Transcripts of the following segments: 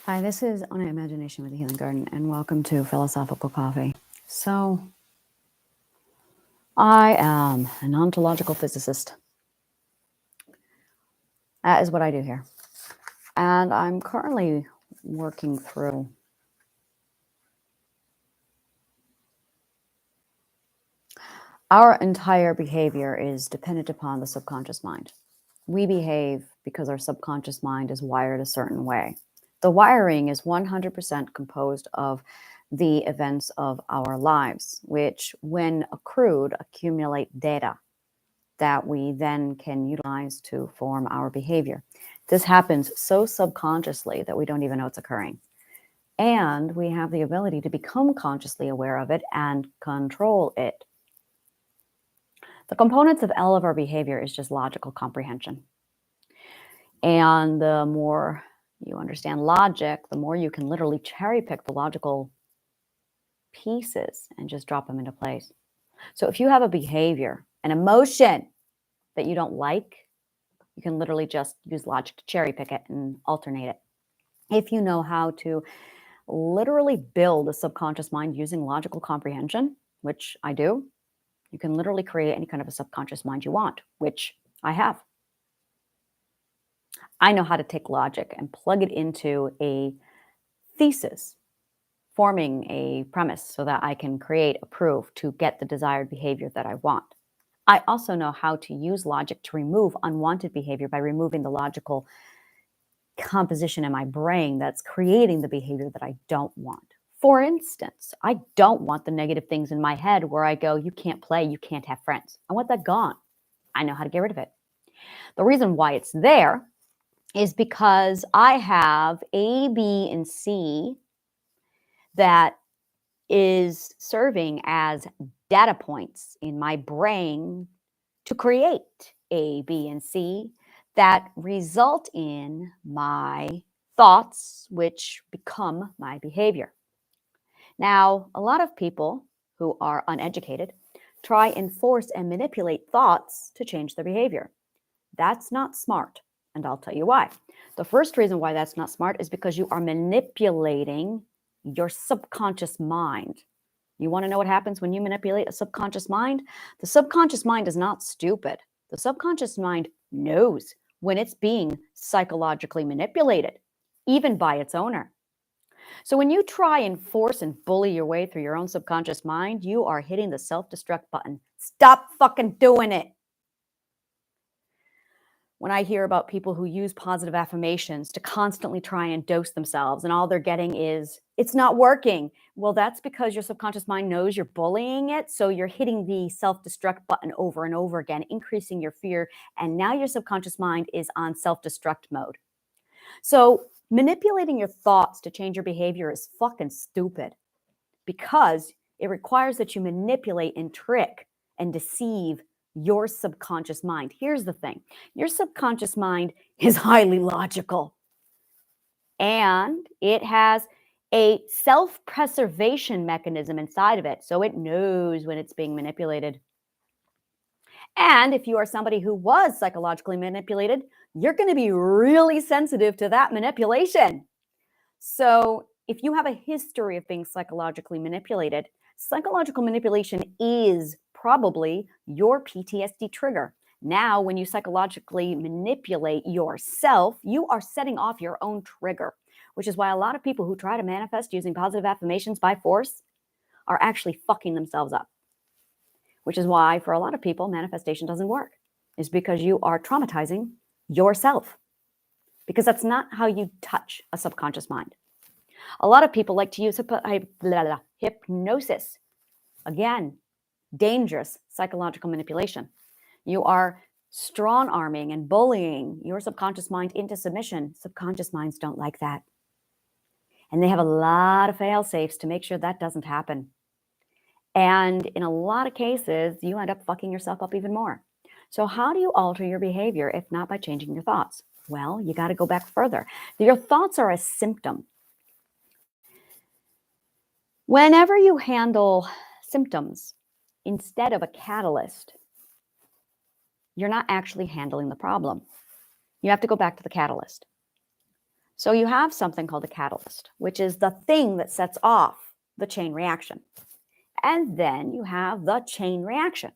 Hi, this is On Imagination with the Healing Garden, and welcome to Philosophical Coffee. So, I am an ontological physicist. That is what I do here. And I'm currently working through our entire behavior is dependent upon the subconscious mind. We behave because our subconscious mind is wired a certain way. The wiring is 100% composed of the events of our lives, which, when accrued, accumulate data that we then can utilize to form our behavior. This happens so subconsciously that we don't even know it's occurring. And we have the ability to become consciously aware of it and control it. The components of all of our behavior is just logical comprehension. And the more you understand logic, the more you can literally cherry pick the logical pieces and just drop them into place. So if you have a behavior, an emotion that you don't like, you can literally just use logic to cherry pick it and alternate it. If you know how to literally build a subconscious mind using logical comprehension, which I do, you can literally create any kind of a subconscious mind you want, which I have. I know how to take logic and plug it into a thesis, forming a premise so that I can create a proof to get the desired behavior that I want. I also know how to use logic to remove unwanted behavior by removing the logical composition in my brain that's creating the behavior that I don't want. For instance, I don't want the negative things in my head where I go, you can't play, you can't have friends. I want that gone. I know how to get rid of it. The reason why it's there is because I have A, B, and C that is serving as data points in my brain to create A, B, and C that result in my thoughts, which become my behavior. Now, a lot of people who are uneducated try and force and manipulate thoughts to change their behavior. That's not smart, and I'll tell you why. The first reason why that's not smart is because you are manipulating your subconscious mind. You want to know what happens when you manipulate a subconscious mind? The subconscious mind is not stupid. The subconscious mind knows when it's being psychologically manipulated, even by its owner. So when you try and force and bully your way through your own subconscious mind, you are hitting the self-destruct button. Stop fucking doing it. When I hear about people who use positive affirmations to constantly try and dose themselves and all they're getting is, it's not working. Well, that's because your subconscious mind knows you're bullying it. So you're hitting the self-destruct button over and over again, increasing your fear. And now your subconscious mind is on self-destruct mode. So manipulating your thoughts to change your behavior is fucking stupid because it requires that you manipulate and trick and deceive your subconscious mind. Here's the thing. Your subconscious mind is highly logical and it has a self-preservation mechanism inside of it. So it knows when it's being manipulated. And if you are somebody who was psychologically manipulated, you're going to be really sensitive to that manipulation. So if you have a history of being psychologically manipulated, psychological manipulation is probably your PTSD trigger. Now, when you psychologically manipulate yourself, you are setting off your own trigger, which is why a lot of people who try to manifest using positive affirmations by force are actually fucking themselves up. Which is why, for a lot of people, manifestation doesn't work. Is because you are traumatizing yourself. Because that's not how you touch a subconscious mind. A lot of people like to use hypnosis. Again, dangerous psychological manipulation. You are strong-arming and bullying your subconscious mind into submission. Subconscious minds don't like that. And they have a lot of fail-safes to make sure that doesn't happen. And in a lot of cases, you end up fucking yourself up even more. So how do you alter your behavior if not by changing your thoughts? Well, you got to go back further. Your thoughts are a symptom. Whenever you handle symptoms instead of a catalyst, you're not actually handling the problem. You have to go back to the catalyst. So you have something called a catalyst, which is the thing that sets off the chain reaction. And then you have the chain reaction.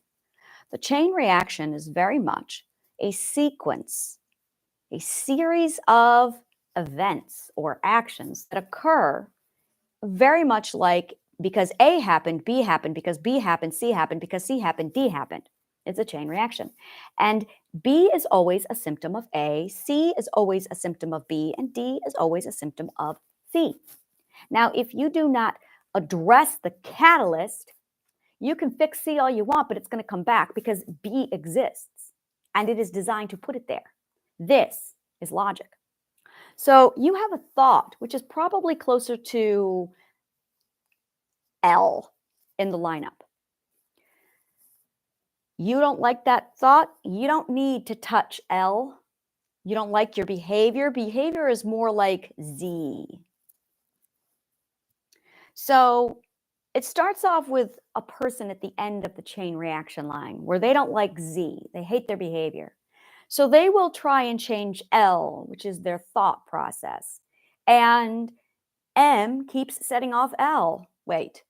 The chain reaction is very much a sequence, a series of events or actions that occur very much like because A happened, B happened, because B happened, C happened, because C happened, D happened. It's a chain reaction. And B is always a symptom of A, C is always a symptom of B, and D is always a symptom of C. Now, if you do not address the catalyst, you can fix C all you want, but it's going to come back because B exists and it is designed to put it there. This is logic. So you have a thought, which is probably closer to L in the lineup. You don't like that thought, you don't need to touch L. You don't like your behavior. Behavior is more like Z. So it starts off with a person at the end of the chain reaction line where they don't like Z. They hate their behavior. So they will try and change L, which is their thought process. And M keeps setting off L. Wait.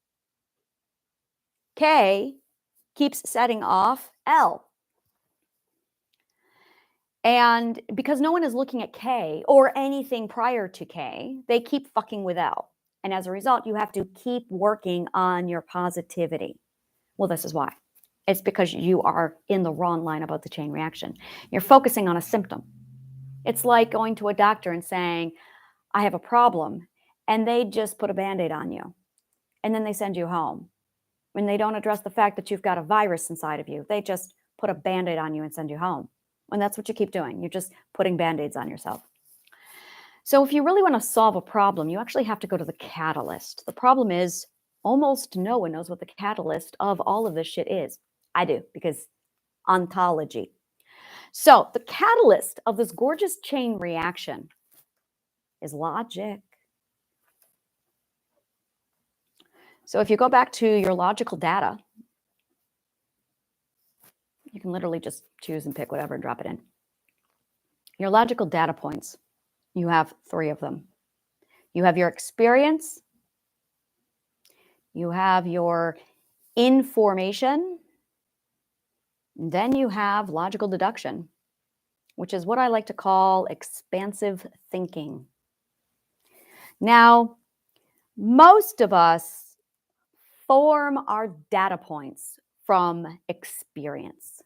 K keeps setting off L. And because no one is looking at K or anything prior to K, they keep fucking with L. And as a result, you have to keep working on your positivity. Well, this is why. It's because you are in the wrong line about the chain reaction. You're focusing on a symptom. It's like going to a doctor and saying, I have a problem, and they just put a Band-Aid on you. And then they send you home. When they don't address the fact that you've got a virus inside of you, they just put a Band-Aid on you and send you home. And that's what you keep doing. You're just putting Band-Aids on yourself. So if you really want to solve a problem, you actually have to go to the catalyst. The problem is almost no one knows what the catalyst of all of this shit is. I do, because ontology. So the catalyst of this gorgeous chain reaction is logic. So if you go back to your logical data, you can literally just choose and pick whatever and drop it in. Your logical data points, you have 3 of them. You have your experience, you have your information, and then you have logical deduction, which is what I like to call expansive thinking. Now, most of us form our data points from experience.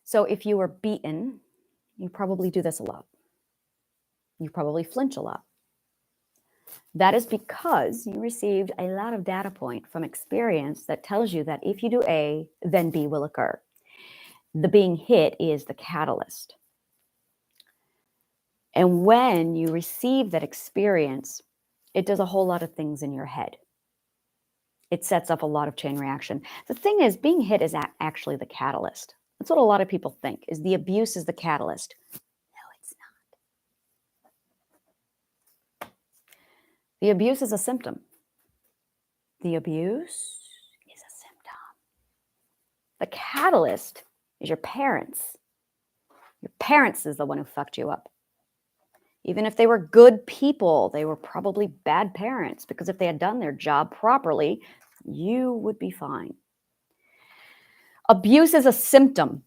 So if you were beaten, you probably do this a lot. You probably flinch a lot. That is because you received a lot of data point from experience that tells you that if you do A, then B will occur. The being hit is the catalyst. And when you receive that experience, it does a whole lot of things in your head. It sets up a lot of chain reaction. The thing is, being hit is actually the catalyst. That's what a lot of people think, is the abuse is the catalyst. No, it's not. The abuse is a symptom. The abuse is a symptom. The catalyst is your parents. Your parents is the one who fucked you up. Even if they were good people, they were probably bad parents, because if they had done their job properly, you would be fine. Abuse is a symptom.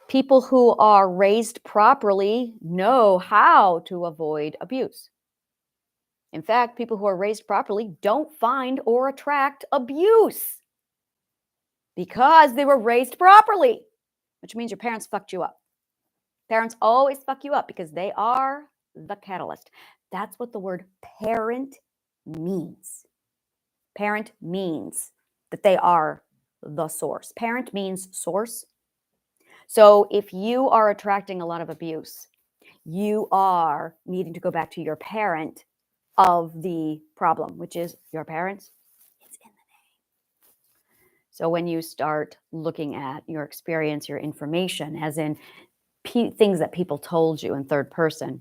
People who are raised properly know how to avoid abuse. In fact, people who are raised properly don't find or attract abuse because they were raised properly, which means your parents fucked you up. Parents always fuck you up because they are the catalyst. That's what the word parent means. Parent means that they are the source. Parent means source. So if you are attracting a lot of abuse, you are needing to go back to your parent of the problem, which is your parents. It's in the name. So when you start looking at your experience, your information, as in things that people told you in third person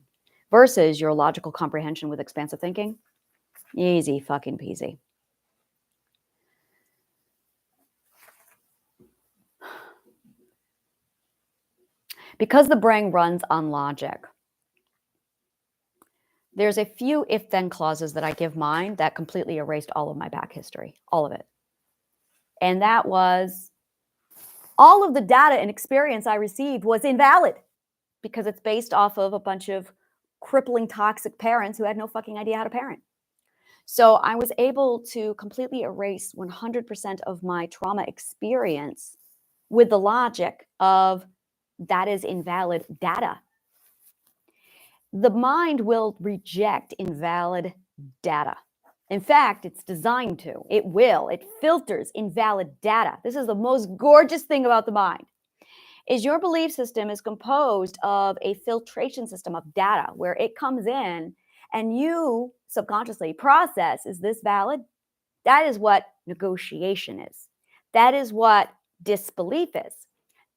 versus your logical comprehension with expansive thinking, easy fucking peasy. Because the brain runs on logic, there's a few if-then clauses that I give mine that completely erased all of my back history, all of it. And that was, all of the data and experience I received was invalid because it's based off of a bunch of crippling toxic parents who had no fucking idea how to parent. So I was able to completely erase 100% of my trauma experience with the logic of that is invalid data. The mind will reject invalid data. In fact, it's designed to. It will. It filters invalid data. This is the most gorgeous thing about the mind, is your belief system is composed of a filtration system of data where it comes in and you subconsciously process, is this valid? That is what negotiation is. That is what disbelief is.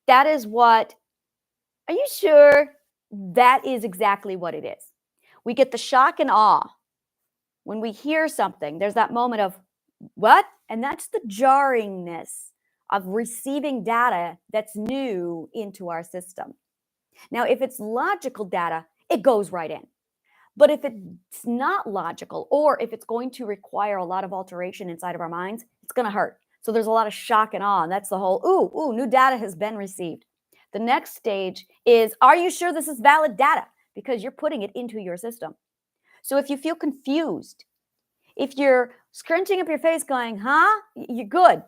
That is what, are you sure? That is exactly what it is. We get the shock and awe when we hear something. There's that moment of, what? And that's the jarringness of receiving data that's new into our system. Now, if it's logical data, it goes right in. But if it's not logical, or if it's going to require a lot of alteration inside of our minds, it's going to hurt. So there's a lot of shock and awe. And that's the whole, ooh, new data has been received. The next stage is, are you sure this is valid data? Because you're putting it into your system. So if you feel confused, if you're scrunching up your face going, huh? You're good.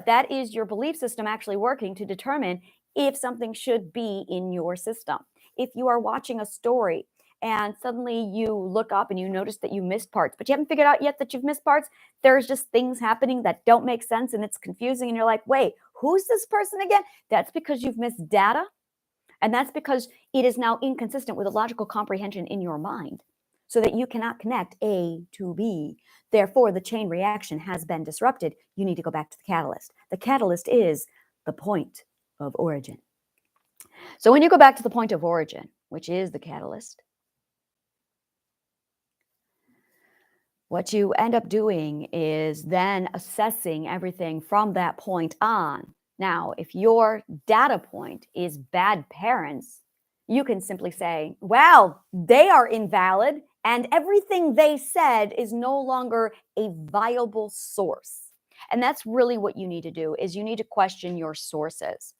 That is your belief system actually working to determine if something should be in your system. If you are watching a story and suddenly you look up and you notice that you missed parts, but you haven't figured out yet that you've missed parts, there's just things happening that don't make sense and it's confusing and you're like, wait, who's this person again? That's because you've missed data. And that's because it is now inconsistent with a logical comprehension in your mind, so that you cannot connect A to B. Therefore, the chain reaction has been disrupted. You need to go back to the catalyst. The catalyst is the point of origin. So when you go back to the point of origin, which is the catalyst, what you end up doing is then assessing everything from that point on. Now, if your data point is bad parents, you can simply say, well, they are invalid and everything they said is no longer a viable source. And that's really what you need to do, is you need to question your sources.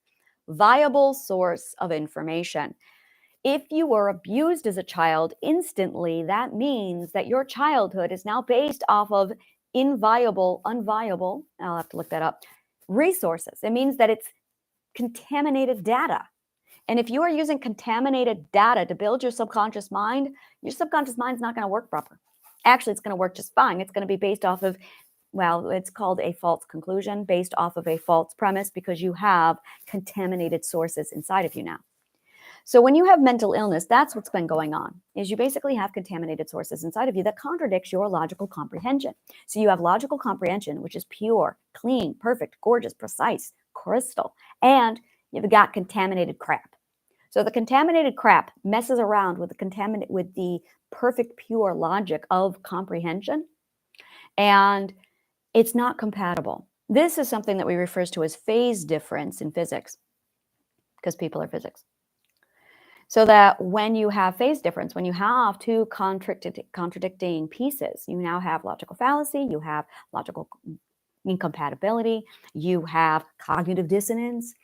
Viable source of information. If you were abused as a child, instantly that means that your childhood is now based off of unviable, I'll have to look that up, resources. It means that it's contaminated data. And if you are using contaminated data to build your subconscious mind's not going to work proper. Actually, it's going to work just fine. It's going to be based off of, well, it's called a false conclusion, based off of a false premise, because you have contaminated sources inside of you now. So when you have mental illness, that's what's been going on, is you basically have contaminated sources inside of you that contradicts your logical comprehension. So you have logical comprehension, which is pure, clean, perfect, gorgeous, precise, crystal, and you've got contaminated crap. So the contaminated crap messes around with the perfect, pure logic of comprehension, and it's not compatible. This is something that we refer to as phase difference in physics, because people are physics. So that when you have phase difference, when you have two contradicting pieces, you now have logical fallacy, you have logical incompatibility, you have cognitive dissonance,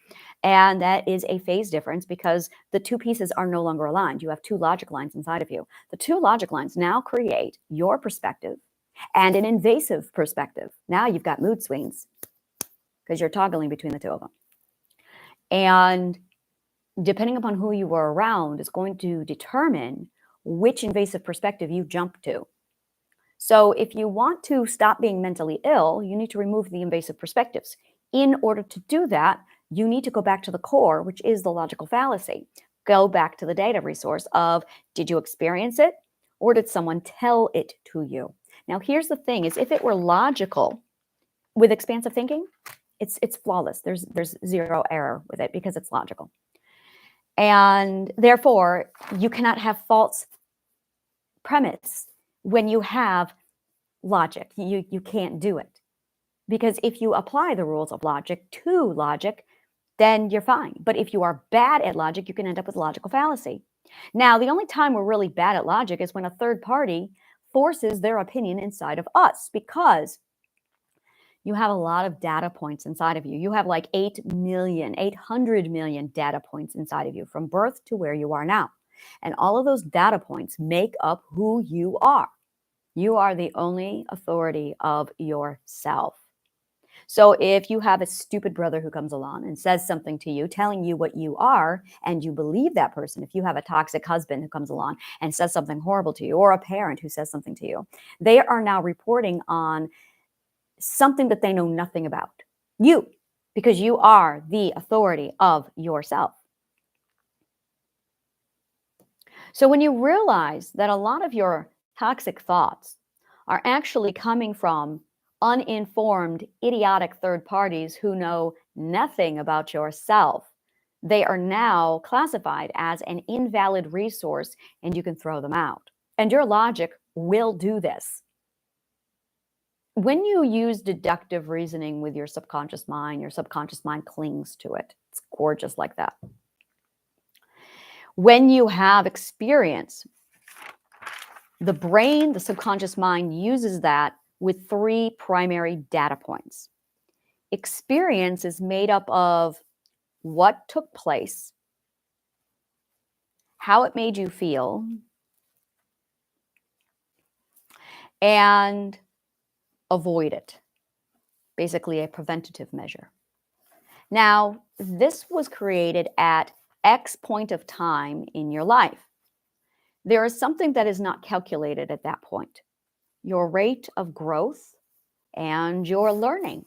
and that is a phase difference because the two pieces are no longer aligned. You have two logic lines inside of you. The two logic lines now create your perspective and an invasive perspective. Now you've got mood swings because you're toggling between the two of them. And depending upon who you were around is going to determine which invasive perspective you jump to. So if you want to stop being mentally ill, you need to remove the invasive perspectives. In order to do that, you need to go back to the core, which is the logical fallacy. Go back to the data resource of, did you experience it or did someone tell it to you? Now, here's the thing, is if it were logical with expansive thinking, it's flawless. There's zero error with it because it's logical. And therefore, you cannot have false premise when you have logic. You can't do it. Because if you apply the rules of logic to logic, then you're fine. But if you are bad at logic, you can end up with logical fallacy. Now, the only time we're really bad at logic is when a third party forces their opinion inside of us, because you have a lot of data points inside of you. You have like 800 million data points inside of you from birth to where you are now. And all of those data points make up who you are. You are the only authority of yourself. So if you have a stupid brother who comes along and says something to you, telling you what you are, and you believe that person, if you have a toxic husband who comes along and says something horrible to you, or a parent who says something to you, they are now reporting on something that they know nothing about. You, because you are the authority of yourself. So when you realize that a lot of your toxic thoughts are actually coming from uninformed, idiotic third parties who know nothing about yourself, they are now classified as an invalid resource, and you can throw them out. And your logic will do this. When you use deductive reasoning with your subconscious mind clings to it. It's gorgeous like that. When you have experience, the brain, the subconscious mind, uses that with 3 primary data points. Experience is made up of what took place, how it made you feel, and avoid it. Basically, a preventative measure. Now, this was created at X point of time in your life. There is something that is not calculated at that point: your rate of growth and your learning.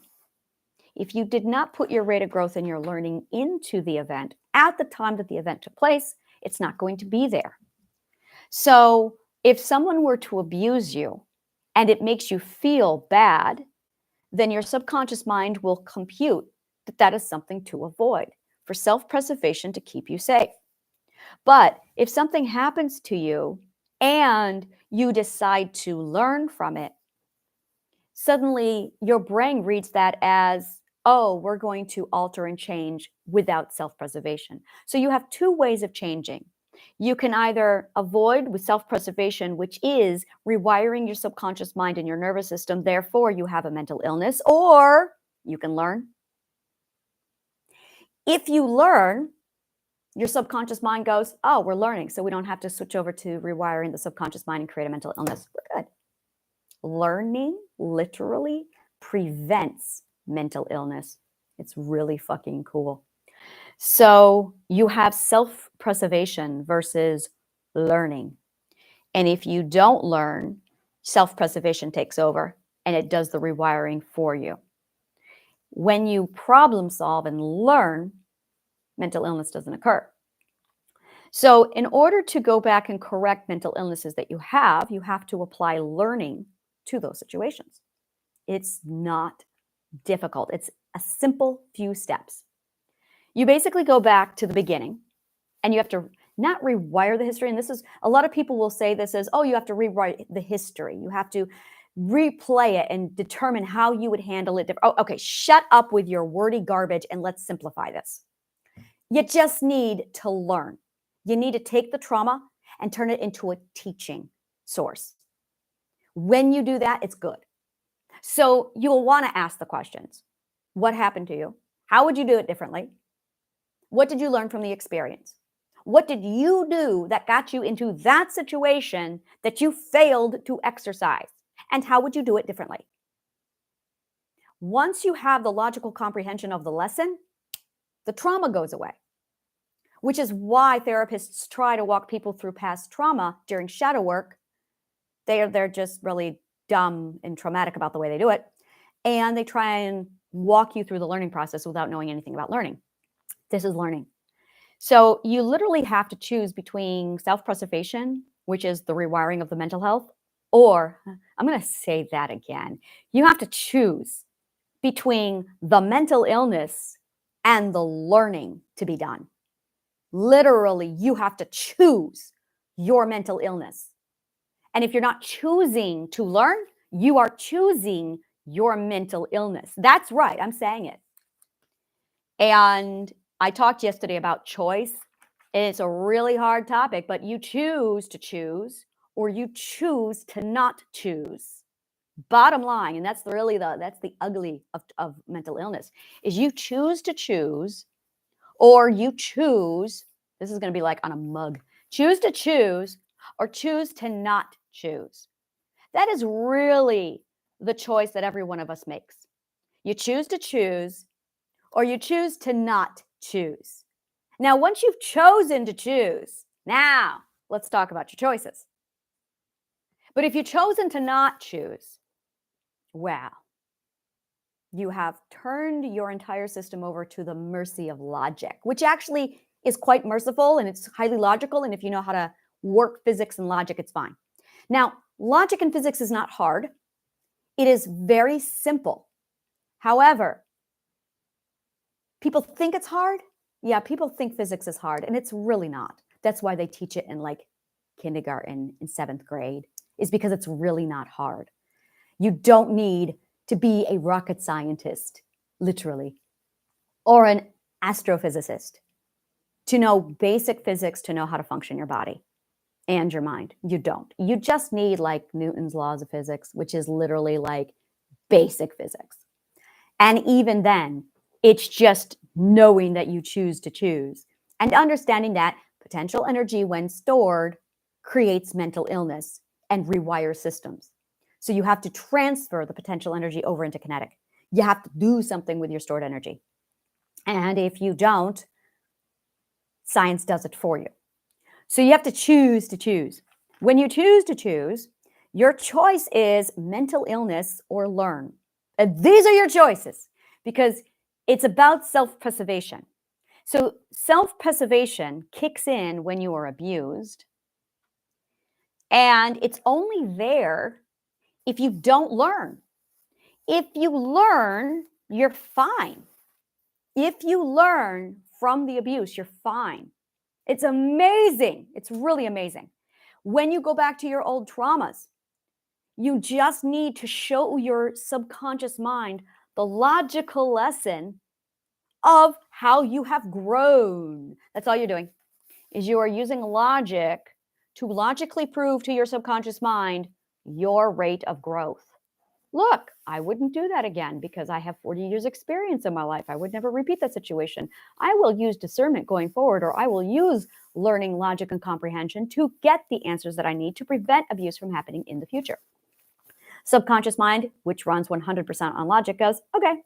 If you did not put your rate of growth and your learning into the event at the time that the event took place, it's not going to be there. So if someone were to abuse you and it makes you feel bad, then your subconscious mind will compute that that is something to avoid for self-preservation, to keep you safe. But if something happens to you and you decide to learn from it, suddenly your brain reads that as, oh, we're going to alter and change without self-preservation. So you have 2 ways of changing. You can either avoid with self-preservation, which is rewiring your subconscious mind and your nervous system, therefore you have a mental illness, or you can learn. If you learn, your subconscious mind goes, oh, we're learning, so we don't have to switch over to rewiring the subconscious mind and create a mental illness. We're good. Learning literally prevents mental illness. It's really fucking cool. So you have self-preservation versus learning. And if you don't learn, self-preservation takes over and it does the rewiring for you. When you problem solve and learn, mental illness doesn't occur. So in order to go back and correct mental illnesses that you have to apply learning to those situations. It's not difficult. It's a simple few steps. You basically go back to the beginning and you have to not rewire the history. And this is, a lot of people will say this as, oh, you have to rewrite the history. You have to replay it and determine how you would handle it. Oh, okay, shut up with your wordy garbage and let's simplify this. You just need to learn. You need to take the trauma and turn it into a teaching source. When you do that, it's good. So you'll want to ask the questions. What happened to you? How would you do it differently? What did you learn from the experience? What did you do that got you into that situation that you failed to exercise? And how would you do it differently? Once you have the logical comprehension of the lesson, the trauma goes away, which is why therapists try to walk people through past trauma during shadow work. They're just really dumb and traumatic about the way they do it. And they try and walk you through the learning process without knowing anything about learning. This is learning. So you literally have to choose between self-preservation, which is the rewiring of the mental health, or, I'm going to say that again, you have to choose between the mental illness and the learning to be done. Literally, you have to choose your mental illness. And if you're not choosing to learn, you are choosing your mental illness. That's right. I'm saying it. And I talked yesterday about choice. It's a really hard topic, but you choose to choose or you choose to not choose. Bottom line, and that's really that's the ugly of mental illness, is you choose to choose or you choose, this is going to be like on a mug, choose to choose or choose to not choose. That is really the choice that every one of us makes. You choose to choose or you choose to not choose. Now, once you've chosen to choose, now let's talk about your choices. But if you've chosen to not choose, well, you have turned your entire system over to the mercy of logic, which actually is quite merciful and it's highly logical. And if you know how to work physics and logic, it's fine. Now, logic and physics is not hard. It is very simple. However, people think it's hard. Yeah, people think physics is hard, and it's really not. That's why they teach it in like kindergarten in 7th grade, is because it's really not hard. You don't need to be a rocket scientist, literally, or an astrophysicist to know basic physics, to know how to function your body and your mind. You don't. You just need like Newton's laws of physics, which is literally like basic physics. And even then, it's just knowing that you choose to choose and understanding that potential energy, when stored, creates mental illness and rewires systems. So you have to transfer the potential energy over into kinetic. You have to do something with your stored energy. And if you don't, science does it for you. So you have to choose to choose. When you choose to choose, your choice is mental illness or learn. And these are your choices because it's about self-preservation. So self-preservation kicks in when you are abused. And it's only there if you don't learn. If you learn, you're fine. If you learn from the abuse, you're fine. It's amazing. It's really amazing. When you go back to your old traumas, you just need to show your subconscious mind the logical lesson of how you have grown. That's all you're doing, is you are using logic to logically prove to your subconscious mind your rate of growth. Look, I wouldn't do that again because I have 40 years experience in my life. I would never repeat that situation. I will use discernment going forward, or I will use learning, logic, and comprehension to get the answers that I need to prevent abuse from happening in the future. Subconscious mind, which runs 100% on logic, goes, okay,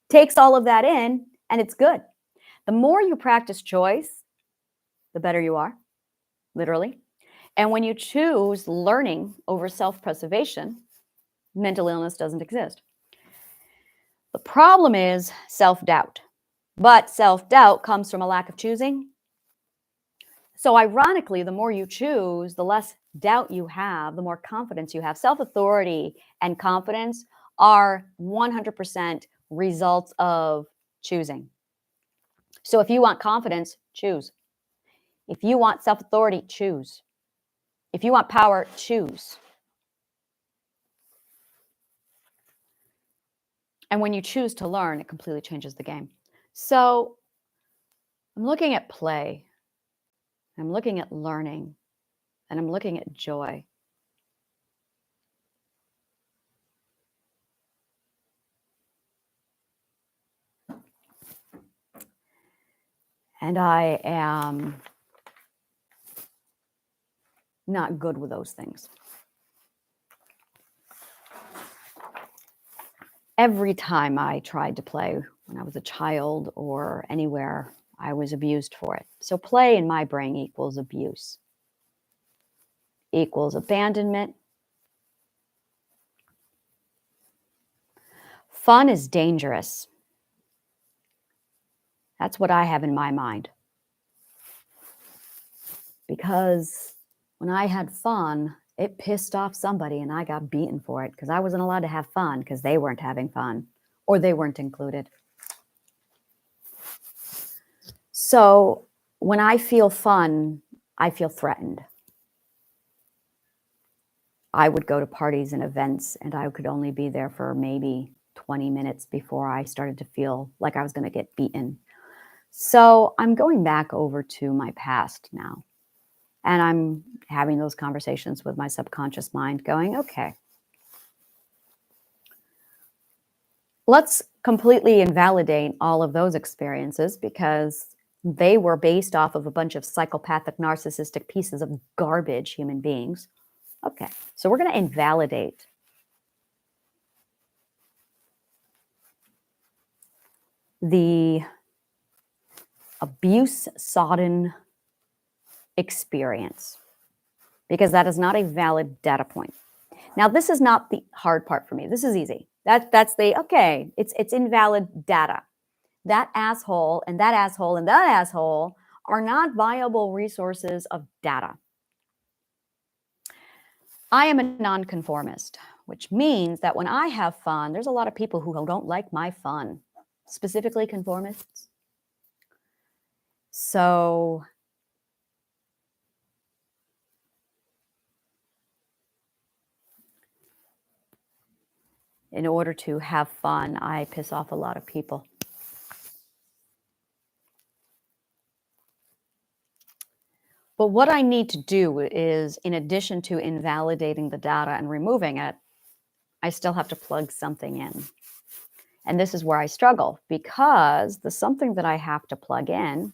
takes all of that in, and it's good. The more you practice choice, the better you are, literally. And when you choose learning over self-preservation, mental illness doesn't exist. The problem is self-doubt. But self-doubt comes from a lack of choosing. So ironically, the more you choose, the less doubt you have, the more confidence you have. Self-authority and confidence are 100% results of choosing. So if you want confidence, choose. If you want self-authority, choose. If you want power, choose. And when you choose to learn, it completely changes the game. So I'm looking at play, I'm looking at learning, and I'm looking at joy. And I am not good with those things. Every time I tried to play when I was a child or anywhere, I was abused for it. So play in my brain equals abuse, equals abandonment. Fun is dangerous. That's what I have in my mind. Because when I had fun, it pissed off somebody and I got beaten for it because I wasn't allowed to have fun because they weren't having fun or they weren't included. So when I feel fun, I feel threatened. I would go to parties and events and I could only be there for maybe 20 minutes before I started to feel like I was going to get beaten. So I'm going back over to my past now, and I'm having those conversations with my subconscious mind going, okay, let's completely invalidate all of those experiences because they were based off of a bunch of psychopathic, narcissistic pieces of garbage human beings. Okay, so we're going to invalidate the abuse-sodden experience because that is not a valid data point. Now, this is not the hard part for me. This is easy. That's the, okay, it's invalid data. That asshole and that asshole and that asshole are not viable resources of data. I am a nonconformist, which means that when I have fun, there's a lot of people who don't like my fun, specifically conformists. So in order to have fun, I piss off a lot of people. But what I need to do is, in addition to invalidating the data and removing it, I still have to plug something in. And this is where I struggle because the something that I have to plug in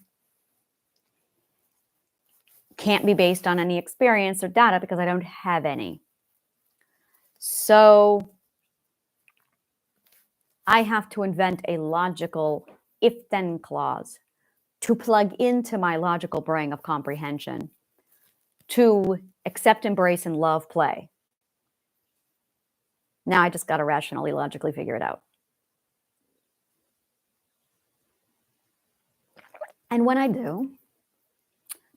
can't be based on any experience or data because I don't have any. So I have to invent a logical if-then clause to plug into my logical brain of comprehension to accept, embrace, and love play. Now I just got to rationally, logically figure it out. And when I do,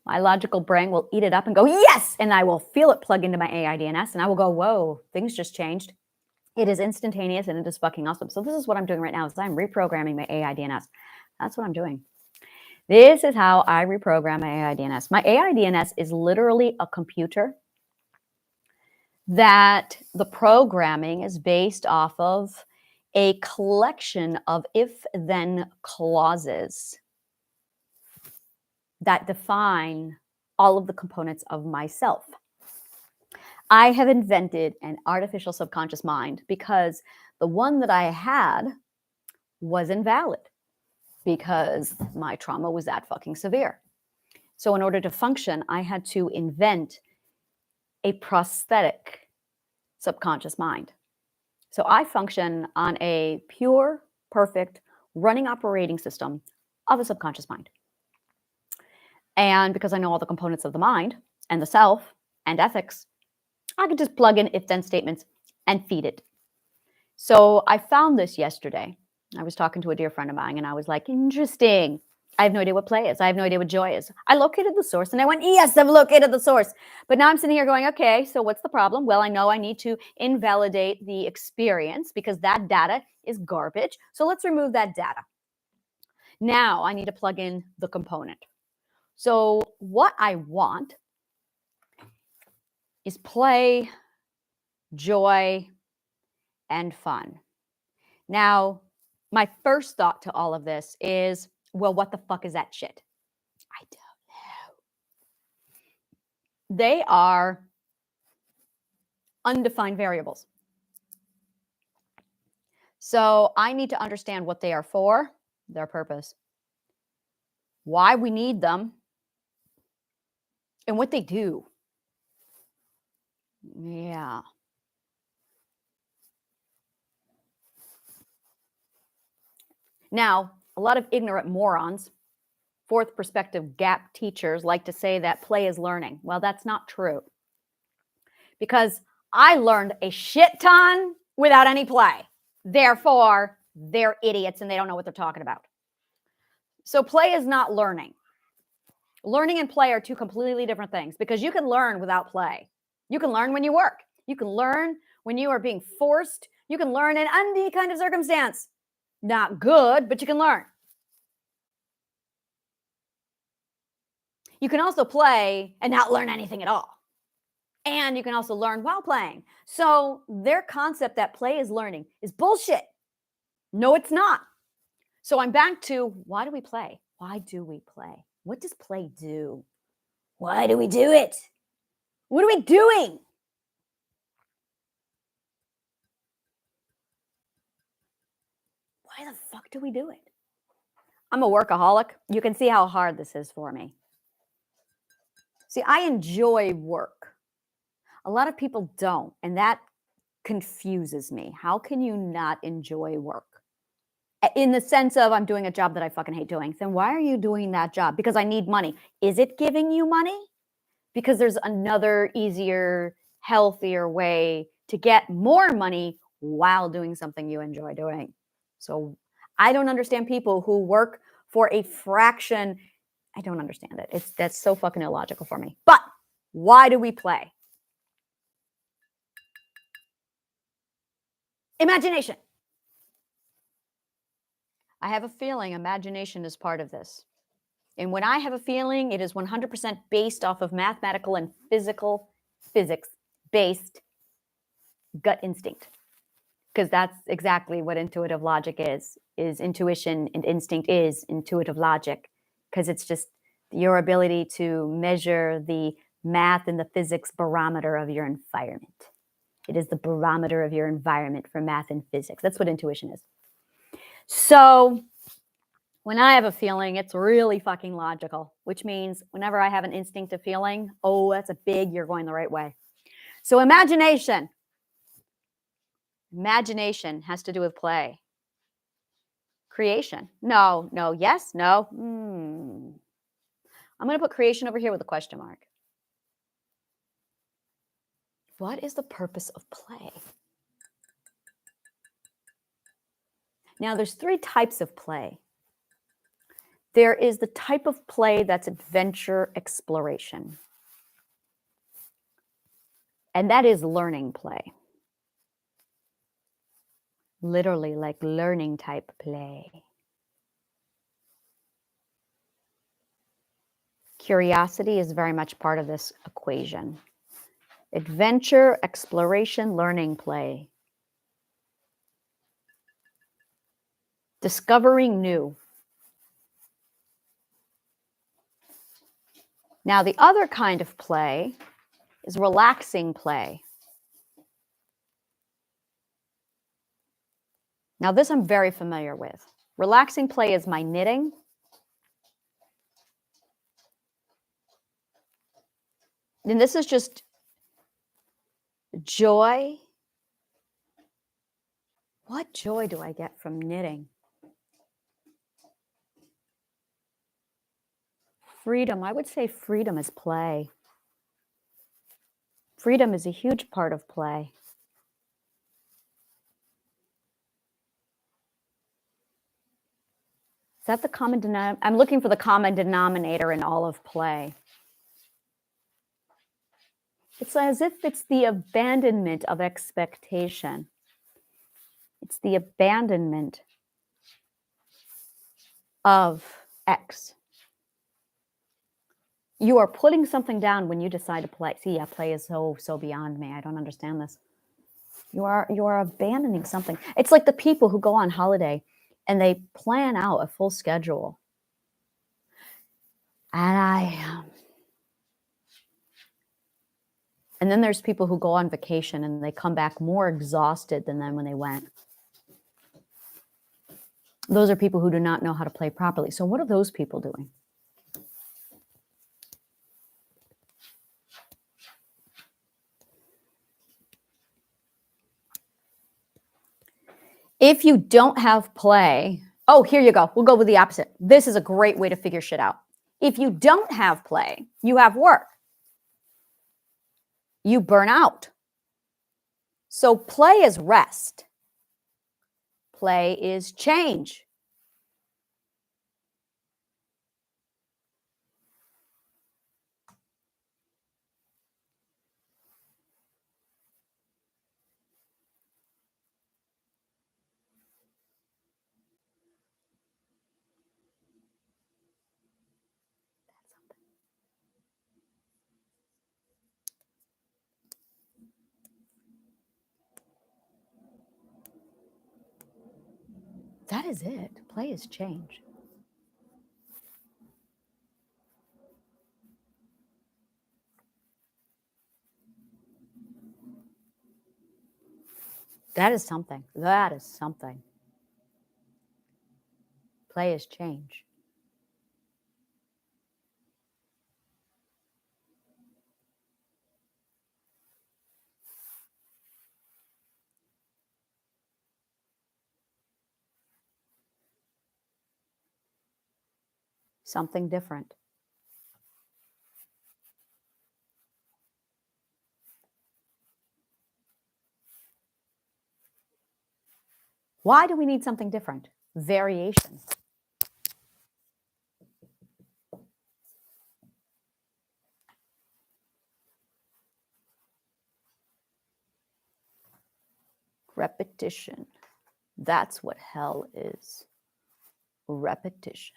my logical brain will eat it up and go, yes! And I will feel it plug into my AIDNS and I will go, whoa, things just changed. It is instantaneous and it is fucking awesome. So this is what I'm doing right now is I'm reprogramming my AIDNS. That's what I'm doing. This is how I reprogram my AIDNS. My AIDNS is literally a computer that the programming is based off of a collection of if-then clauses that define all of the components of myself. I have invented an artificial subconscious mind because the one that I had was invalid because my trauma was that fucking severe. So in order to function, I had to invent a prosthetic subconscious mind. So I function on a pure, perfect, running operating system of a subconscious mind. And because I know all the components of the mind and the self and ethics, I could just plug in if-then statements and feed it. So I found this yesterday. I was talking to a dear friend of mine and I was like, interesting. I have no idea what play is. I have no idea what joy is. I located the source and I went, yes, I've located the source. But now I'm sitting here going, okay, so what's the problem? Well, I know I need to invalidate the experience because that data is garbage. So let's remove that data. Now I need to plug in the component. So what I want is play, joy, and fun. Now, my first thought to all of this is, well, what the fuck is that shit? I don't know. They are undefined variables. So I need to understand what they are for, their purpose, why we need them, and what they do. Yeah. Now, a lot of ignorant morons, fourth perspective gap teachers like to say that play is learning. Well, that's not true. Because I learned a shit ton without any play. Therefore, they're idiots and they don't know what they're talking about. So play is not learning. Learning and play are two completely different things because you can learn without play. You can learn when you work. You can learn when you are being forced. You can learn in any kind of circumstance. Not good, but you can learn. You can also play and not learn anything at all. And you can also learn while playing. So their concept that play is learning is bullshit. No, it's not. So I'm back to, why do we play? Why do we play? What does play do? Why do we do it? What are we doing? Why the fuck do we do it? I'm a workaholic. You can see how hard this is for me. See, I enjoy work. A lot of people don't, and that confuses me. How can you not enjoy work? In the sense of I'm doing a job that I fucking hate doing. Then why are you doing that job? Because I need money. Is it giving you money? Because there's another easier, healthier way to get more money while doing something you enjoy doing. So I don't understand people who work for a fraction. I don't understand it. That's so fucking illogical for me. But why do we play? Imagination. I have a feeling imagination is part of this. And when I have a feeling, it is 100% based off of mathematical and physics-based gut instinct. Because that's exactly what intuitive logic is intuition, and instinct is intuitive logic. Because it's just your ability to measure the math and the physics barometer of your environment. It is the barometer of your environment for math and physics. That's what intuition is. So when I have a feeling, it's really fucking logical, which means whenever I have an instinctive feeling, oh, that's a big, you're going the right way. So imagination. Imagination has to do with play. Creation. No, yes, no. I'm going to put creation over here with a question mark. What is the purpose of play? Now, there's 3 types of play. There is the type of play that's adventure exploration. And that is learning play. Literally like learning type play. Curiosity is very much part of this equation. Adventure, exploration, learning play. Discovering new. Now, the other kind of play is relaxing play. Now, this I'm very familiar with. Relaxing play is my knitting. And this is just joy. What joy do I get from knitting? Freedom. I would say freedom is play. Freedom is a huge part of play. Is that the common denominator? I'm looking for the common denominator in all of play. It's as if it's the abandonment of expectation. It's the abandonment of X. You are putting something down when you decide to play. See, yeah, play is so beyond me. I don't understand this. You are abandoning something. It's like the people who go on holiday and they plan out a full schedule. And then there's people who go on vacation and they come back more exhausted than when they went. Those are people who do not know how to play properly. So what are those people doing? If you don't have play, oh, here you go. We'll go with the opposite. This is a great way to figure shit out. If you don't have play, you have work. You burn out. So play is rest. Play is change. That is it. Play is change. That is something. That is something. Play is change. Something different. Why do we need something different? Variation. Repetition. That's what hell is. Repetition.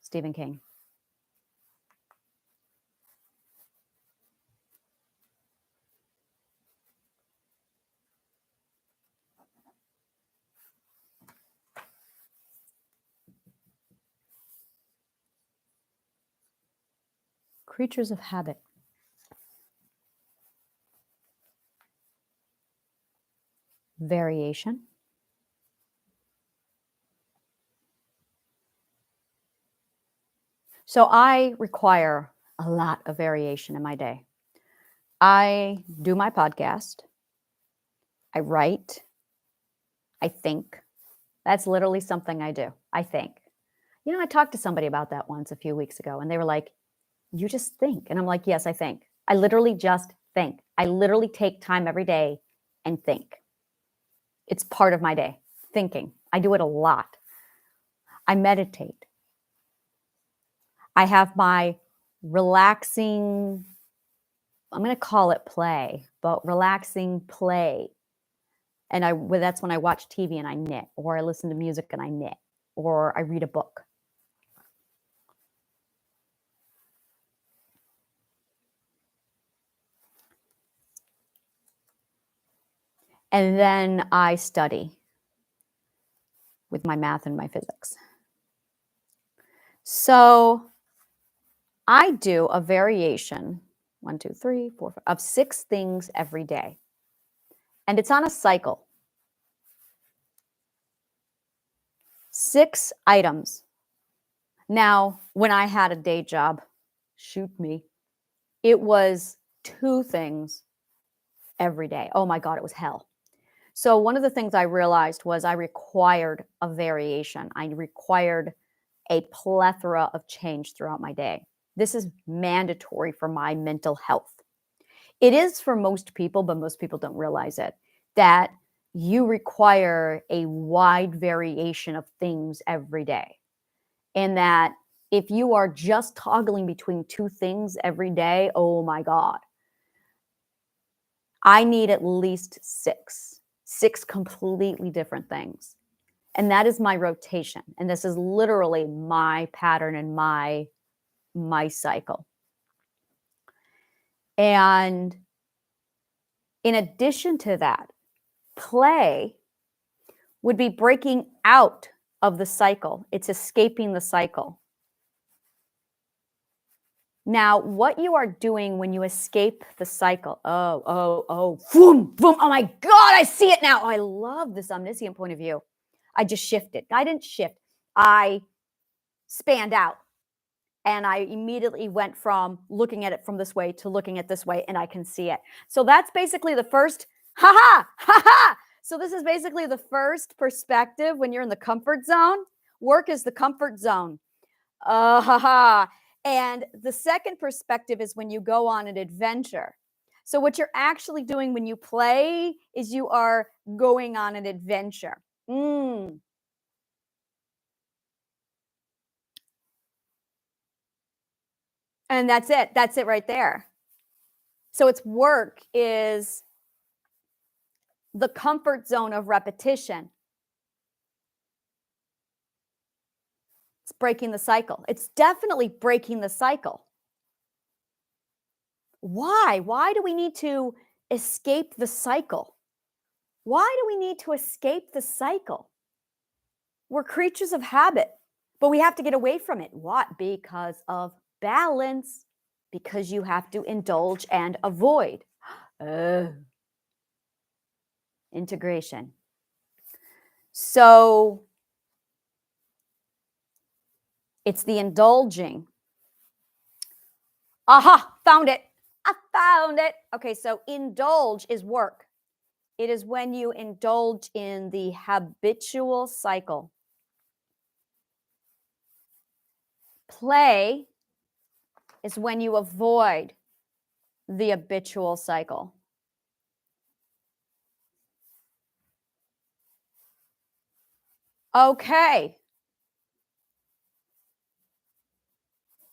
Stephen King. Creatures of habit. Variation. So I require a lot of variation in my day. I do my podcast. I write. I think. That's literally something I do. I think. You know, I talked to somebody about that once a few weeks ago, and they were like, you just think. And I'm like, yes, I think. I literally just think. I literally take time every day and think. It's part of my day, thinking. I do it a lot. I meditate. I have my relaxing, I'm going to call it play, but relaxing play. And that's when I watch TV and I knit, or I listen to music and I knit, or I read a book. And then I study with my math and my physics. So I do a variation, 1, 2, 3, 4, 5, of 6 things every day. And it's on a cycle. 6 items. Now, when I had a day job, shoot me, it was 2 things every day. Oh my God, it was hell. So one of the things I realized was I required a variation. I required a plethora of change throughout my day. This is mandatory for my mental health. It is for most people, but most people don't realize it, that you require a wide variation of things every day. And that if you are just toggling between 2 things every day, oh my God, I need at least 6 completely different things. And that is my rotation. And this is literally my pattern and my cycle. And in addition to that, play would be breaking out of the cycle. It's escaping the cycle. Now, what you are doing when you escape the cycle, boom, boom, oh my God, I see it now. Oh, I love this omniscient point of view. I just shifted. I didn't shift. I spanned out. And I immediately went from looking at it from this way to looking at this way, and I can see it. So that's basically the first, ha ha. So this is basically the first perspective when you're in the comfort zone. Work is the comfort zone. And the second perspective is when you go on an adventure. So what you're actually doing when you play is you are going on an adventure. And that's it. That's it right there. So it's work is the comfort zone of repetition. It's breaking the cycle. It's definitely breaking the cycle. Why? Why do we need to escape the cycle? Why do we need to escape the cycle? We're creatures of habit, but we have to get away from it. What? Because of balance, because you have to indulge and avoid. Integration. So it's the indulging. Aha, found it. I found it. Okay, so indulge is work. It is when you indulge in the habitual cycle. Play is when you avoid the habitual cycle. Okay.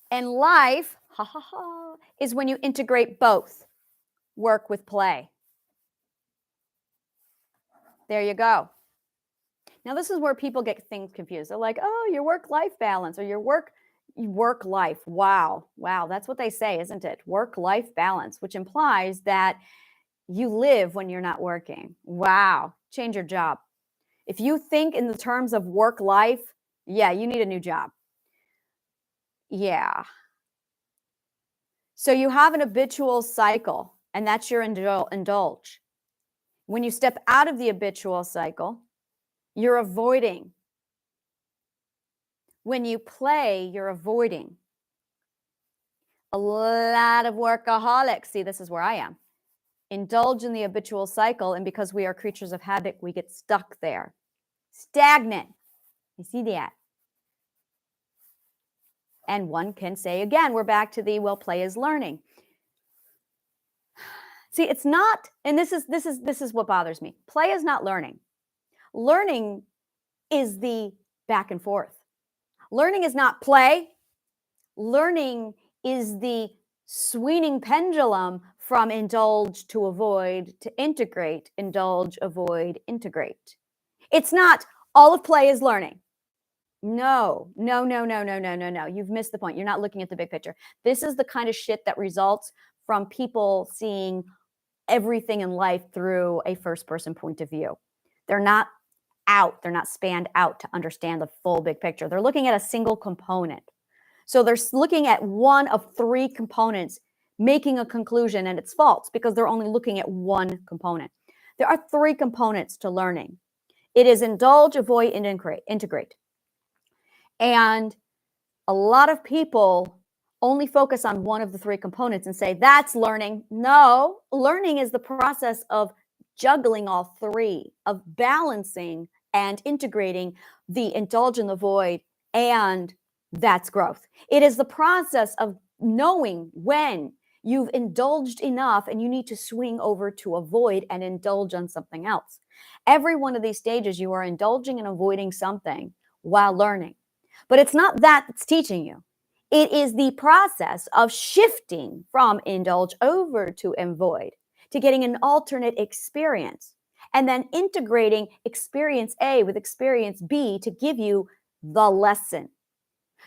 And life, ha ha ha, is when you integrate both work with play. There you go. Now, this is where people get things confused. They're like, oh, your work-life balance or your work life. Wow. Wow. That's what they say, isn't it? Work-life balance, which implies that you live when you're not working. Wow. Change your job. If you think in the terms of work-life, yeah, you need a new job. Yeah. So you have an habitual cycle, and that's your indulge. When you step out of the habitual cycle, you're avoiding. When you play, you're avoiding. A lot of workaholics, see, this is where I am, indulge in the habitual cycle, and because we are creatures of habit, we get stuck there. Stagnant. You see that? And one can say again, we're back to the, well, play is learning. See, it's not, and this is what bothers me. Play is not learning. Learning is the back and forth. Learning is not play. Learning is the swinging pendulum from indulge to avoid to integrate, indulge, avoid, integrate. It's not all of play is learning. No. You've missed the point. You're not looking at the big picture. This is the kind of shit that results from people seeing everything in life through a first-person point of view. They're not spanned out to understand the full big picture. They're looking at a single component. So they're looking at one of three components, making a conclusion, and it's false because they're only looking at one component. There are three components to learning. It is indulge, avoid, and integrate. And a lot of people only focus on one of the three components and say, that's learning. No, learning is the process of juggling all three, of balancing and integrating the indulge and the void, and that's growth. It is the process of knowing when you've indulged enough and you need to swing over to avoid and indulge on something else. Every one of these stages, you are indulging and avoiding something while learning. But it's not that that's teaching you. It is the process of shifting from indulge over to avoid, to getting an alternate experience, and then integrating experience A with experience B to give you the lesson.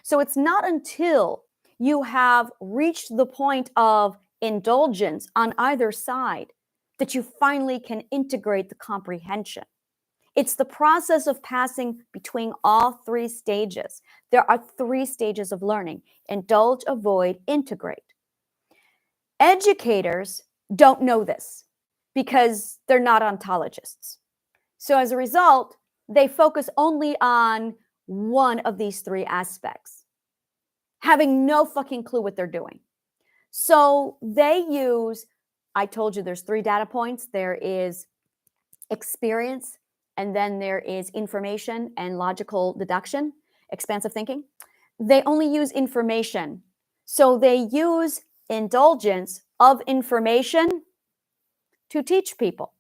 So it's not until you have reached the point of indulgence on either side that you finally can integrate the comprehension. It's the process of passing between all three stages. There are three stages of learning: indulge, avoid, integrate. Educators don't know this because they're not ontologists. So as a result, they focus only on one of these three aspects, having no fucking clue what they're doing. So they use, I told you there's three data points. There is experience, and then there is information and logical deduction, expansive thinking. They only use information. So they use indulgence of information to teach people.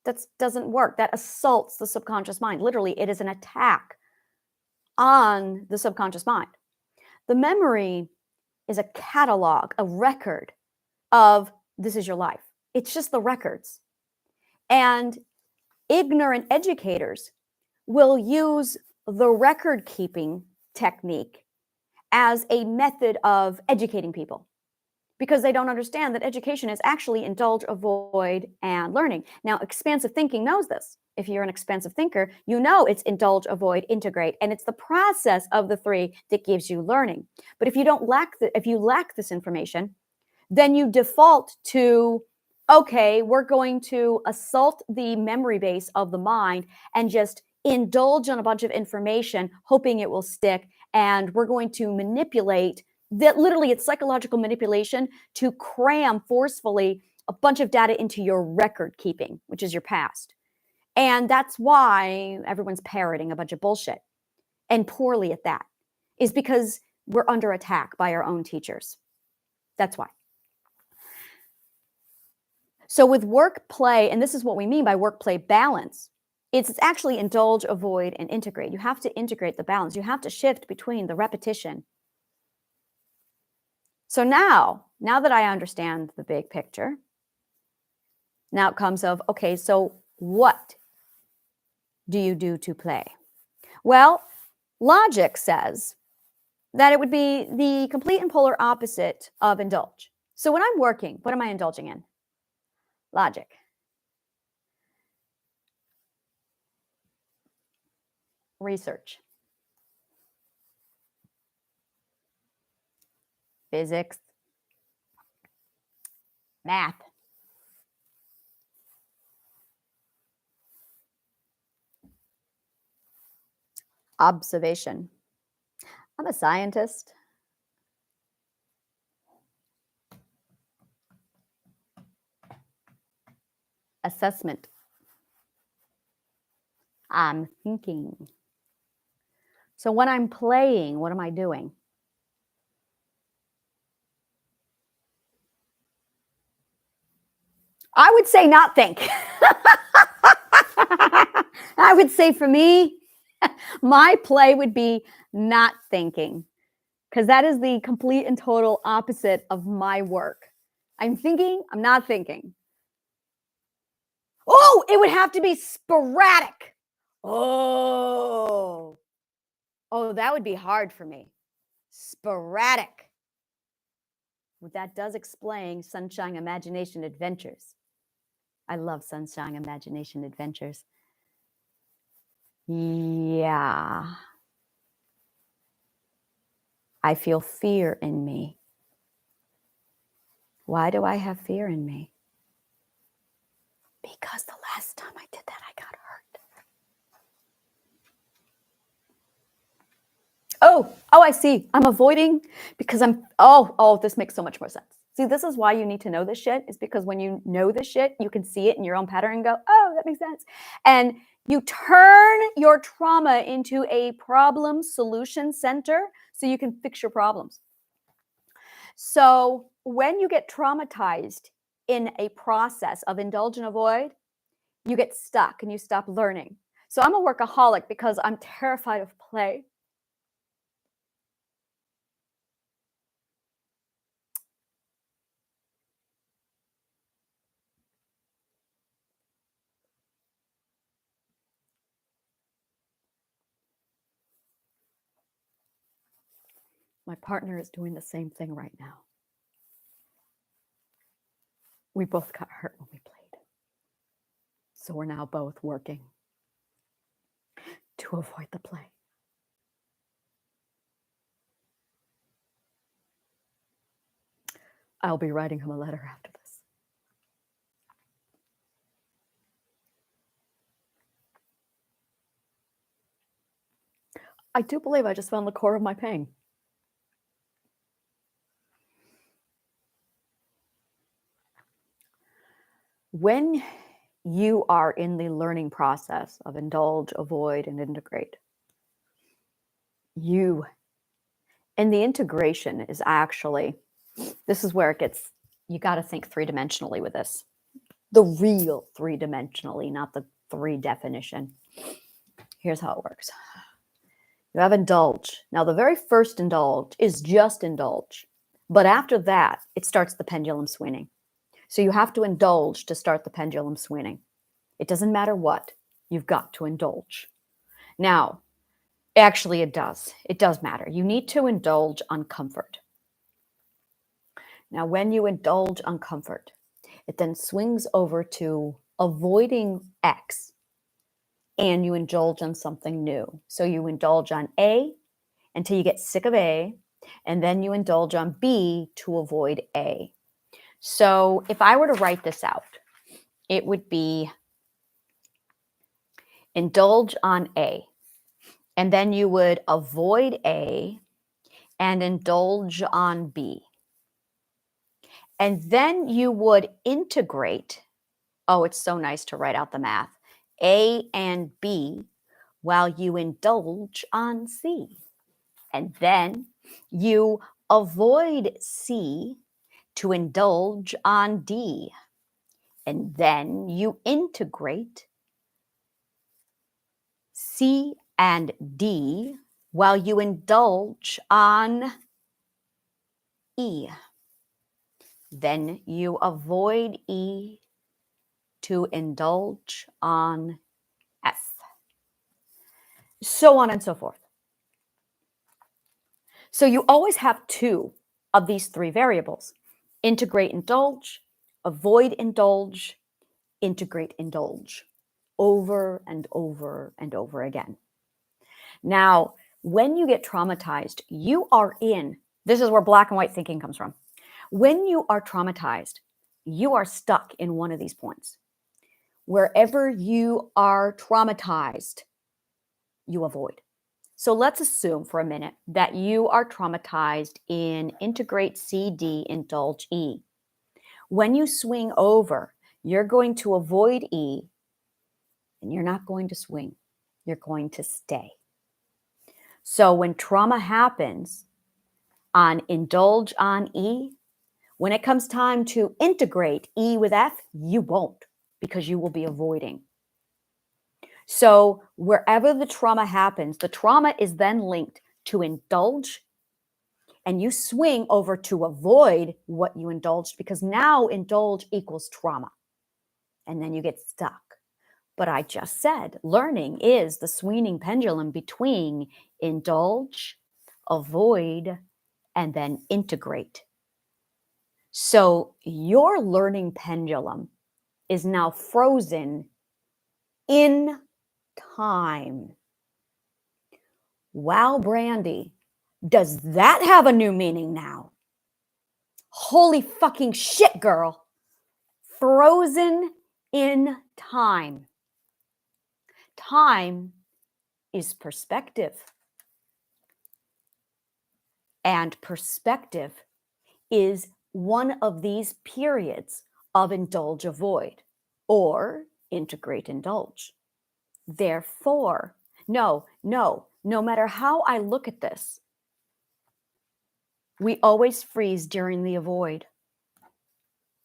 That doesn't work. That assaults the subconscious mind. Literally, it is an attack on the subconscious mind. The memory is a catalog, a record of this is your life. It's just the records. And ignorant educators will use the record keeping technique as a method of educating people because they don't understand that education is actually indulge, avoid, and learning. Now, expansive thinking knows this. If you're an expansive thinker, you know it's indulge, avoid, integrate, and it's the process of the three that gives you learning. But if you lack this information, then you default to okay, we're going to assault the memory base of the mind and just indulge on a bunch of information, hoping it will stick. And we're going to manipulate that. Literally, it's psychological manipulation to cram forcefully a bunch of data into your record keeping, which is your past. And that's why everyone's parroting a bunch of bullshit, and poorly at that, is because we're under attack by our own teachers. That's why. So with work, play, and this is what we mean by work-play balance, it's actually indulge, avoid, and integrate. You have to integrate the balance. You have to shift between the repetition. So now that I understand the big picture, now it comes of, okay, so what do you do to play? Well, logic says that it would be the complete and polar opposite of indulge. So when I'm working, what am I indulging in? Logic. Research. Physics. Math. Observation. I'm a scientist. Assessment. I'm thinking. So when I'm playing, what am I doing? I would say not think. I would say for me, my play would be not thinking, because that is the complete and total opposite of my work. I'm thinking, I'm not thinking. Oh, it would have to be sporadic. Oh, that would be hard for me. Sporadic. Well, that does explain Sunshine Imagination Adventures. I love Sunshine Imagination Adventures. Yeah. I feel fear in me. Why do I have fear in me? Because the last time I did that, I got hurt. Oh, I see. I'm avoiding because this makes so much more sense. See, this is why you need to know this shit, is because when you know this shit, you can see it in your own pattern and go, oh, that makes sense. And you turn your trauma into a problem solution center so you can fix your problems. So when you get traumatized in a process of indulge and avoid, you get stuck and you stop learning. So I'm a workaholic because I'm terrified of play. My partner is doing the same thing right now. We both got hurt when we played. So we're now both working to avoid the play. I'll be writing him a letter after this. I do believe I just found the core of my pain. When you are in the learning process of indulge, avoid, and integrate, and the integration is actually, this is where it gets, you got to think three-dimensionally with this. The real three-dimensionally, not the three definition. Here's how it works. You have indulge. Now, the very first indulge is just indulge. But after that, it starts the pendulum swinging. So you have to indulge to start the pendulum swinging. It doesn't matter what, you've got to indulge. Now, actually it does. It does matter. You need to indulge on comfort. Now, when you indulge on comfort, it then swings over to avoiding X, and you indulge on something new. So you indulge on A until you get sick of A, and then you indulge on B to avoid A. So if I were to write this out, it would be indulge on A, and then you would avoid A and indulge on B. And then you would integrate, oh, it's so nice to write out the math, A and B while you indulge on C. And then you avoid C to indulge on D. And then you integrate C and D while you indulge on E. Then you avoid E to indulge on F. So on and so forth. So you always have two of these three variables: integrate, indulge, avoid, indulge, integrate, indulge, over and over and over again. Now, when you get traumatized, you are in, this is where black and white thinking comes from. When you are traumatized, you are stuck in one of these points. Wherever you are traumatized, you avoid. So let's assume for a minute that you are traumatized in integrate CD, indulge E. When you swing over, you're going to avoid E, and you're not going to swing. You're going to stay. So when trauma happens on indulge on E, when it comes time to integrate E with F, you won't, because you will be avoiding. So wherever the trauma happens, the trauma is then linked to indulge, and you swing over to avoid what you indulged, because now indulge equals trauma, and then you get stuck. But I just said learning is the swinging pendulum between indulge, avoid, and then integrate. So your learning pendulum is now frozen in time. Wow, Brandy, does that have a new meaning now? Holy fucking shit, girl. Frozen in time. Time is perspective. And perspective is one of these periods of indulge, avoid, or integrate, indulge. Therefore, no matter how I look at this, we always freeze during the avoid.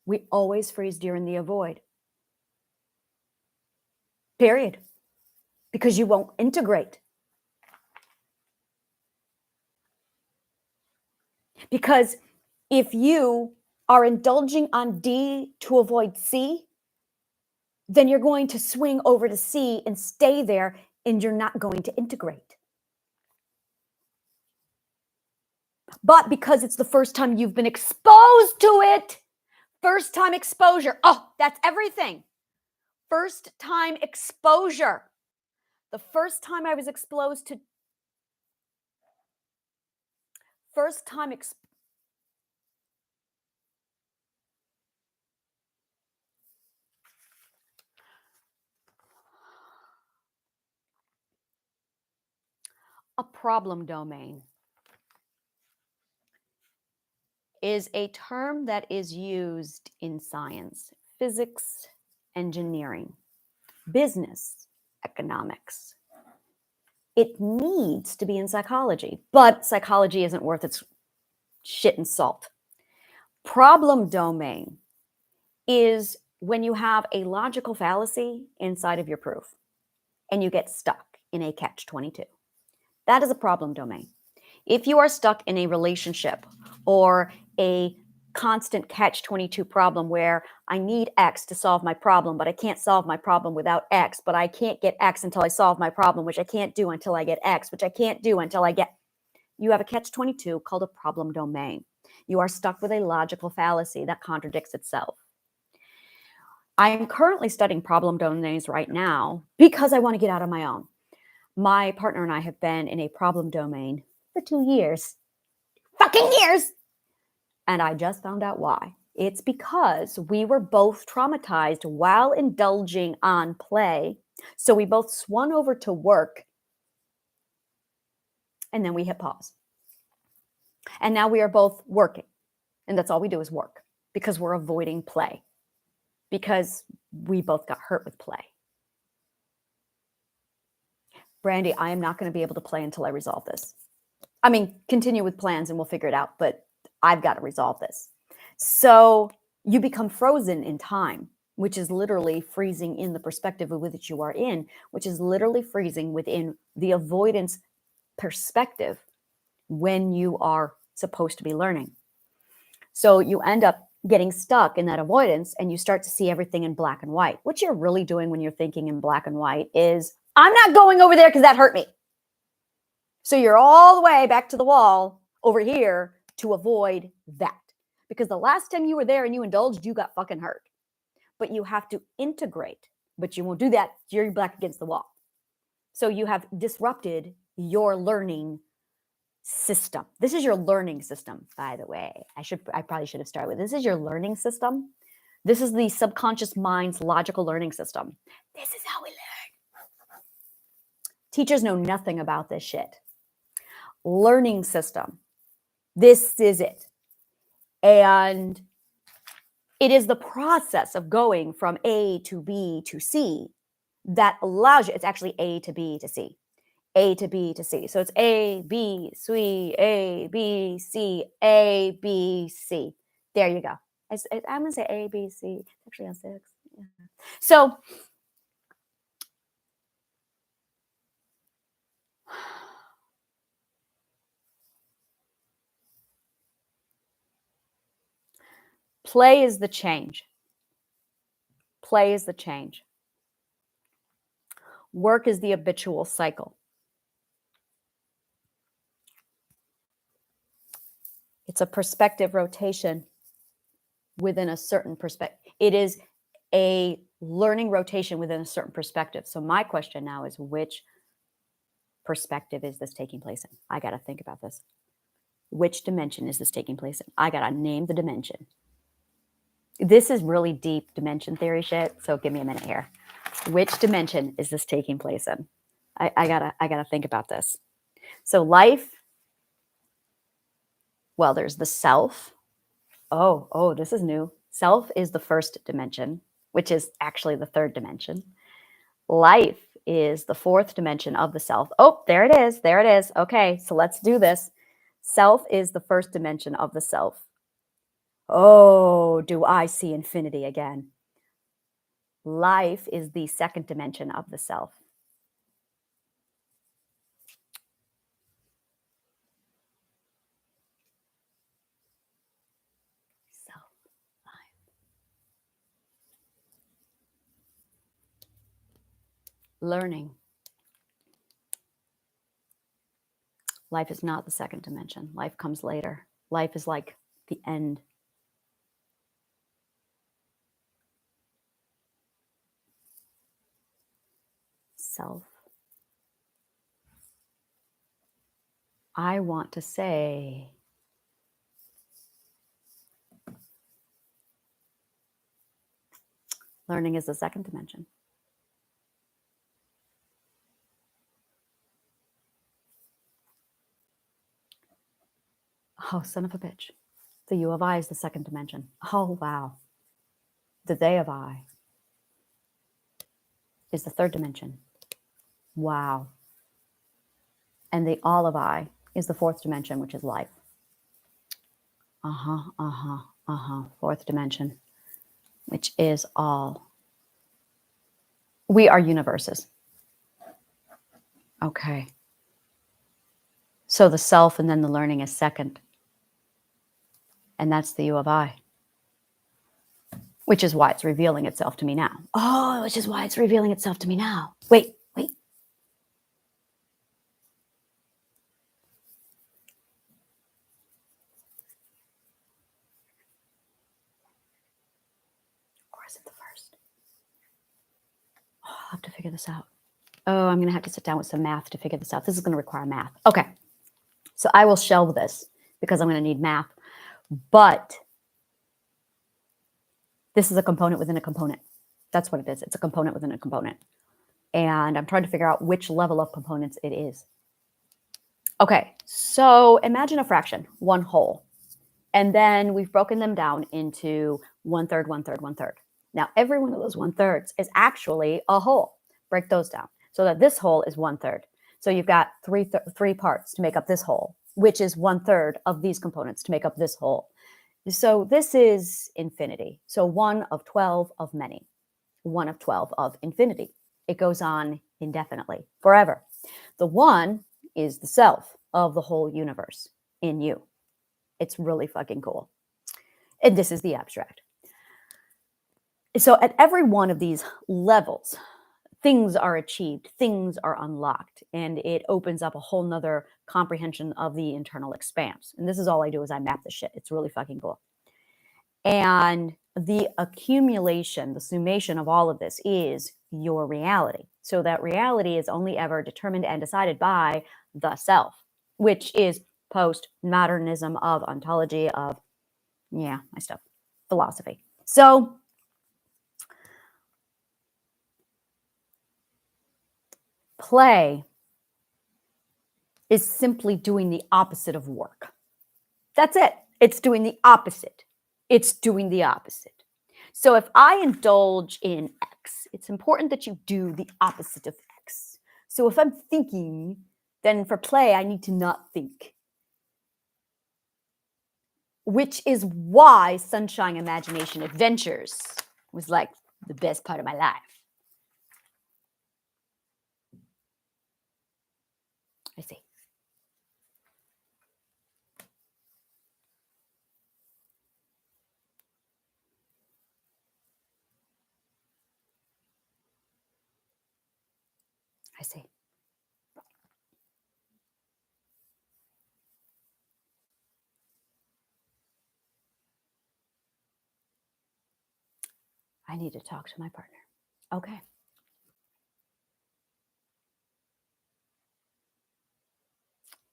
We always freeze during the avoid. Period. Because you won't integrate. Because if you are indulging on D to avoid C, then you're going to swing over to C and stay there, and you're not going to integrate. But because it's the first time you've been exposed to it, first time exposure, oh, that's everything. First time exposure. The first time I was exposed to, a problem domain is a term that is used in science, physics, engineering, business, economics. It needs to be in psychology, but psychology isn't worth its shit and salt. Problem domain is when you have a logical fallacy inside of your proof and you get stuck in a catch-22. That is a problem domain. If you are stuck in a relationship or a constant catch-22 problem where I need X to solve my problem, but I can't solve my problem without X, but I can't get X until I solve my problem, which I can't do until I get X, which I can't do until I get... You have a catch-22 called a problem domain. You are stuck with a logical fallacy that contradicts itself. I am currently studying problem domains right now because I want to get out on my own. My partner and I have been in a problem domain for 2 years. Fucking years! And I just found out why. It's because we were both traumatized while indulging on play. So we both swung over to work, and then we hit pause. And now we are both working. And that's all we do is work because we're avoiding play, because we both got hurt with play. Brandy, I am not going to be able to play until I resolve this. I mean, continue with plans and we'll figure it out, but I've got to resolve this. So you become frozen in time, which is literally freezing in the perspective with which you are in, which is literally freezing within the avoidance perspective when you are supposed to be learning. So you end up getting stuck in that avoidance and you start to see everything in black and white. What you're really doing when you're thinking in black and white is, I'm not going over there because that hurt me. So you're all the way back to the wall over here to avoid that. Because the last time you were there and you indulged, you got fucking hurt. But you have to integrate. But you won't do that. You're back against the wall. So you have disrupted your learning system. This is your learning system, by the way. I probably should have started with this is your learning system. This is the subconscious mind's logical learning system. This is how we learn. Teachers know nothing about this shit. Learning system. This is it. And it is the process of going from A to B to C that allows you, it's actually A to B to C. A to B to C. So it's A, B, C, A, B, C, A, B, C. There you go. I'm going to say A, B, C. It's actually on 6. Yeah. So play is the change. Play is the change. Work is the habitual cycle. It's a perspective rotation within a certain perspective. It is a learning rotation within a certain perspective. So my question now is, which perspective is this taking place in? I got to think about this. Which dimension is this taking place in? I got to name the dimension. This is really deep dimension theory shit. So give me a minute here. Which dimension is this taking place in? I gotta think about this. So life, well, there's the self. Oh, this is new. Self is the first dimension, which is actually the third dimension. Life is the fourth dimension of the self. Oh, there it is. There it is. Okay, so let's do this. Self is the first dimension of the self. Oh, do I see infinity again? Life is the second dimension of the self. Learning. Life is not the second dimension. Life comes later. Life is like the end. Self. I want to say learning is the second dimension. Oh, son of a bitch. The you of I is the second dimension. Oh, wow. The they of I is the third dimension. Wow. And the all of I is the fourth dimension, which is life. Fourth dimension, which is all. We are universes. Okay. So the self and then the learning is second. And that's the you of I. Which is why it's revealing itself to me now. Oh, which is why it's revealing itself to me now. Wait. Or is it the first? Oh, I'll have to figure this out. Oh, I'm going to have to sit down with some math to figure this out. This is going to require math. Okay. So I will shelve this because I'm going to need math. But This is a component within a component. That's what it is. It's a component within a component. And I'm trying to figure out which level of components it is. Okay, so imagine a fraction, one whole. And then we've broken them down into 1/3, 1/3, 1/3. Now, every one of those 1/3s is actually a whole. Break those down so that this whole is 1/3. So you've got three parts to make up this whole, which is 1/3 of these components to make up this whole. So this is infinity. So 1 of 12 of many, 1 of 12 of infinity. It goes on indefinitely, forever. The 1 is the self of the whole universe in you. It's really fucking cool. And this is the abstract. So at every one of these levels, things are achieved, things are unlocked, and it opens up a whole nother comprehension of the internal expanse. And this is all I do is I map the shit. It's really fucking cool. And the accumulation, the summation of all of this is your reality. So that reality is only ever determined and decided by the self, which is postmodernism of ontology of, my stuff, philosophy. So play is simply doing the opposite of work. That's it. It's doing the opposite. It's doing the opposite. So if I indulge in X, it's important that you do the opposite of X. So if I'm thinking, then for play, I need to not think. Which is why Sunshine Imagination Adventures was like the best part of my life. I see. I see. I need to talk to my partner. Okay.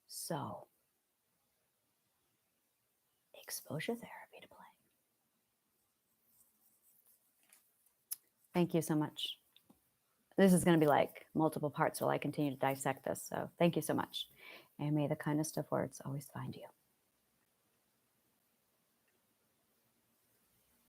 So, exposure therapy to play. Thank you so much. This is going to be like multiple parts while I continue to dissect this. So thank you so much. And may the kindness of words always find you.